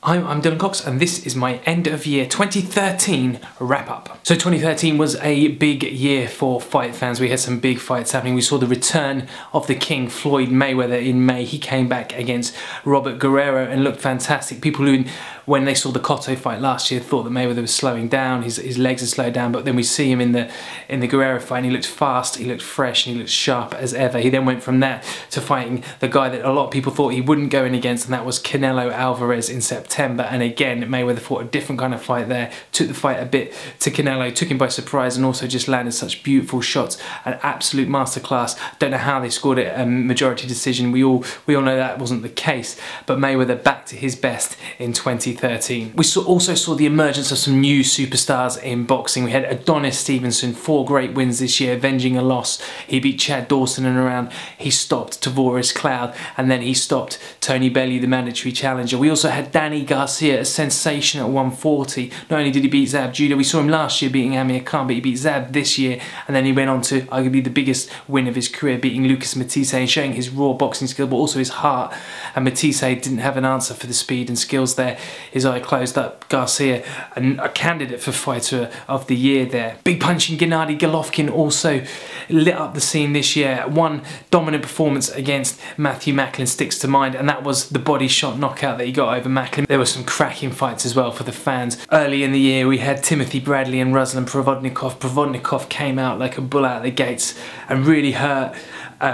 I'm Dylan Cox, and this is my end of year 2013 wrap up. So 2013 was a big year for fight fans. We had some big fights happening. We saw the return of the King, Floyd Mayweather, in May. He came back against Robert Guerrero and looked fantastic. People who, when they saw the Cotto fight last year, thought that Mayweather was slowing down. His legs had slowed down, but then we see him in the Guerrero fight, and he looked fast, he looked fresh, and he looked sharp as ever. He then went from that to fighting the guy that a lot of people thought he wouldn't go in against, and that was Canelo Alvarez in September. And again, Mayweather fought a different kind of fight there, took the fight a bit to Canelo, took him by surprise, and also just landed such beautiful shots. An absolute masterclass. Don't know how they scored it a majority decision. We all know that wasn't the case, but Mayweather back to his best in 2013. We also saw the emergence of some new superstars in boxing. We had Adonis Stevenson, 4 great wins this year, avenging a loss. He beat Chad Dawson in a round. He stopped Tavoris Cloud, and then he stopped Tony Bellew, the mandatory challenger. We also had Danny Garcia, a sensation at 140. Not only did he beat Zab Judah, we saw him last year beating Amir Khan, but he beat Zab this year, and then he went on to arguably the biggest win of his career, beating Lucas Matisse and showing his raw boxing skill, but also his heart. And Matisse didn't have an answer for the speed and skills there. His eye closed up. Garcia, a candidate for Fighter of the Year there. Big punching Gennady Golovkin also lit up the scene this year. One dominant performance against Matthew Macklin sticks to mind, and that was the body shot knockout that he got over Macklin. There were some cracking fights as well for the fans. Early in the year we had Timothy Bradley and Ruslan Provodnikov. Provodnikov came out like a bull out of the gates and really hurt.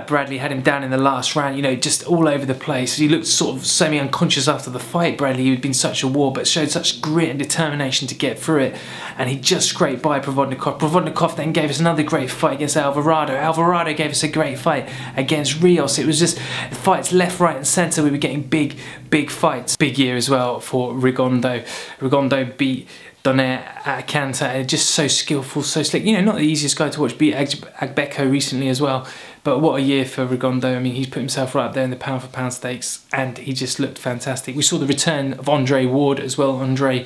Bradley had him down in the last round, you know, just all over the place. He looked sort of semi-unconscious after the fight, Bradley, who had been such a war, but showed such grit and determination to get through it. And he just scraped by Provodnikov. Provodnikov then gave us another great fight against Alvarado. Alvarado gave us a great fight against Rios. It was just fights left, right and centre. We were getting big fights. Big year as well for Rigondeaux. Rigondeaux beat Donaire at Canter, just so skillful, so slick. You know, not the easiest guy to watch. Beat Agbeko recently as well. But what a year for Rigondeaux. I mean, he's put himself right up there in the pound for pound stakes, and he just looked fantastic. We saw the return of Andre Ward as well. Andre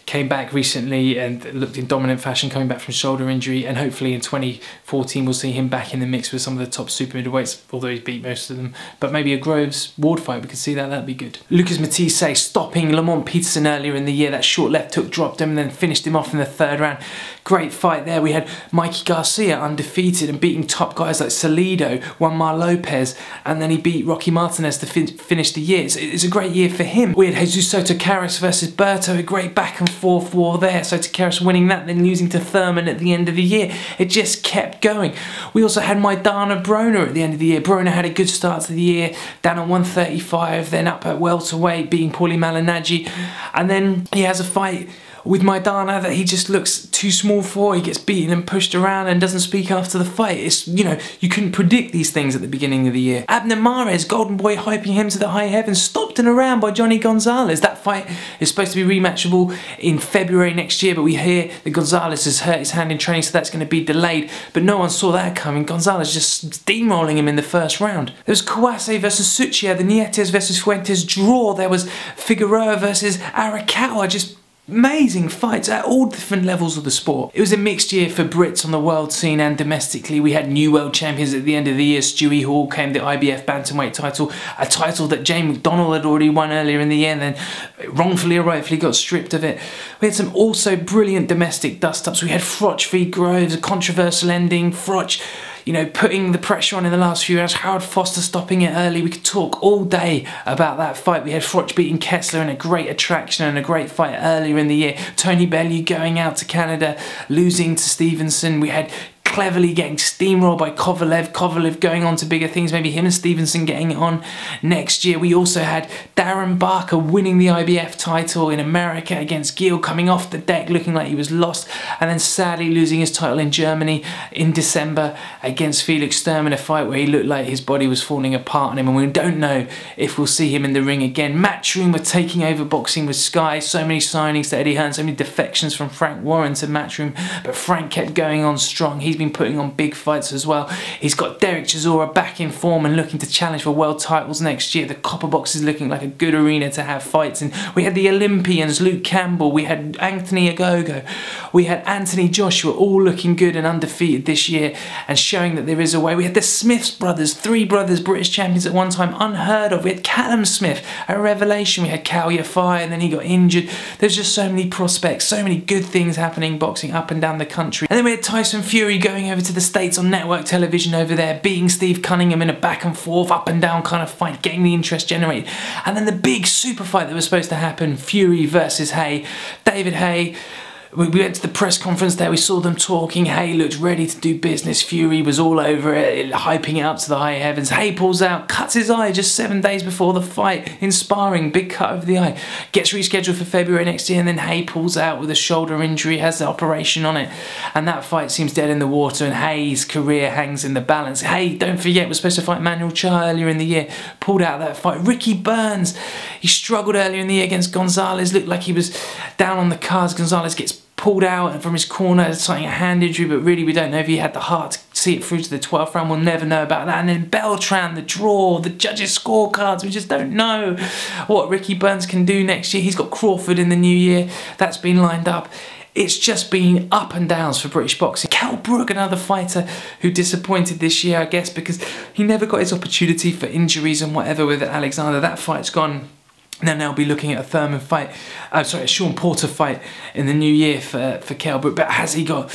came back recently and looked in dominant fashion, coming back from shoulder injury, and hopefully in 2014 we'll see him back in the mix with some of the top super middleweights, although he's beat most of them. But maybe a Groves Ward fight, we could see that, that'd be good. Lucas Matisse stopping Lamont Peterson earlier in the year. That short left hook dropped him and then finished him off in the 3rd round. Great fight there. We had Mikey Garcia undefeated and beating top guys like Salido, Juan Mar Lopez, and then he beat Rocky Martinez to finish the year. It's a great year for him. We had Jesus Sotocaris versus Berto, a great back and forth war there. Sotocaris winning that, then losing to Thurman at the end of the year. It just kept going. We also had MAIDANA Broner at the end of the year. Broner had a good start to the year, down at 135, then up at welterweight, beating Paulie Malignaggi, and then he has a fight with MAIDANA that he just looks too small for. He gets beaten and pushed around and doesn't speak after the fight. It's, you know, you couldn't predict these things at the beginning of the year. Abner Mares, Golden Boy hyping him to the high heavens, stopped and around by Johnny Gonzalez. That fight is supposed to be rematchable in February next year, but we hear that Gonzalez has hurt his hand in training, so that's going to be delayed. But no one saw that coming. Gonzalez just steamrolling him in the 1st round. There was Kawase versus Suchia, the Nietes versus Fuentes draw. There was Figueroa versus Arakawa, just amazing fights at all different levels of the sport. It was a mixed year for Brits on the world scene and domestically. We had new world champions at the end of the year. Stewie Hall came the IBF bantamweight title, a title that Jane McDonnell had already won earlier in the year and then wrongfully or rightfully got stripped of it. We had some also brilliant domestic dust-ups. We had Froch v Groves, a controversial ending. Froch, you know, putting the pressure on in the last few rounds. Howard Foster stopping it early. We could talk all day about that fight. We had Froch beating Kessler in a great attraction and a great fight earlier in the year. Tony Bellew going out to Canada, losing to Stevenson. We had cleverly getting steamrolled by Kovalev. Kovalev going on to bigger things, maybe him and Stevenson getting it on next year. We also had Darren Barker winning the IBF title in America against Gill, coming off the deck looking like he was lost, and then sadly losing his title in Germany in December against Felix Sturm in a fight where he looked like his body was falling apart on him, and we don't know if we'll see him in the ring again. Matchroom were taking over boxing with Sky. So many signings to Eddie Hearn, so many defections from Frank Warren to Matchroom, but Frank kept going on strong. He's been been putting on big fights as well. He's got Derek Chisora back in form and looking to challenge for world titles next year. The Copper Box is looking like a good arena to have fights in. We had the Olympians, Luke Campbell, we had Anthony Ogogo, we had Anthony Joshua, all looking good and undefeated this year and showing that there is a way. We had the Smiths brothers, 3 brothers, British champions at one time, unheard of. We had Callum Smith, a revelation. We had Cal Yafai and then he got injured. There's just so many prospects, so many good things happening boxing up and down the country. And then we had Tyson Fury going over to the States on network television over there, beating Steve Cunningham in a back and forth, up and down kind of fight, getting the interest generated. And then the big super fight that was supposed to happen, Fury versus HAYE. David HAYE, we went to the press conference there, we saw them talking. HAYE looked ready to do business. Fury was all over it, hyping it up to the high heavens. HAYE pulls out, cuts his eye just 7 days before the fight in sparring, big cut over the eye. Gets rescheduled for February next year, and then HAYE pulls out with a shoulder injury, has the operation on it. And that fight seems dead in the water, and HAYE's career hangs in the balance. HAYE, don't forget, was supposed to fight Manuel Cha earlier in the year, pulled out of that fight. Ricky Burns, he struggled earlier in the year against Gonzalez, looked like he was down on the cards. Gonzalez gets pulled out from his corner, citing a hand injury, but really we don't know if he had the heart to see it through to the 12th round. We'll never know about that. And then Beltran, the draw, the judges' scorecards, we just don't know what Ricky Burns can do next year. He's got Crawford in the new year, that's been lined up. It's just been up and downs for British boxing. Kell Brook, another fighter who disappointed this year, I guess, because he never got his opportunity for injuries and whatever with Alexander. That fight's gone. Then they'll be looking at a Thurman fight, a Sean Porter fight in the new year for Kell Brook. But has he got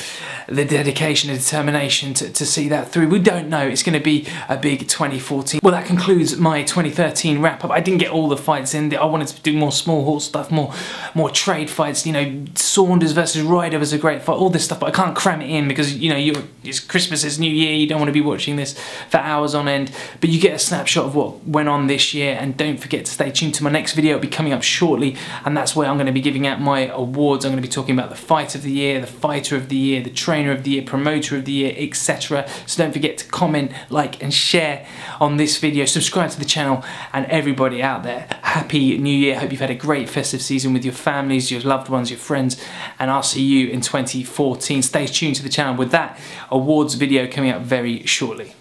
the dedication and determination to see that through? We don't know. It's going to be a big 2014. Well, that concludes my 2013 wrap up. I didn't get all the fights in. I wanted to do more small horse stuff, more trade fights. You know, Saunders versus Ryder was a great fight. All this stuff, but I can't cram it in because, you know, it's Christmas, it's New Year. You don't want to be watching this for hours on end. But you get a snapshot of what went on this year, and don't forget to stay tuned to my next video. It'll be coming up shortly, and that's where I'm going to be giving out my awards. I'm going to be talking about the fight of the year, the fighter of the year, the trainer of the year, promoter of the year, etc. So don't forget to comment, like and share on this video. Subscribe to the channel, and everybody out there, Happy New Year. Hope you've had a great festive season with your families, your loved ones, your friends, and I'll see you in 2014. Stay tuned to the channel with that awards video coming up very shortly.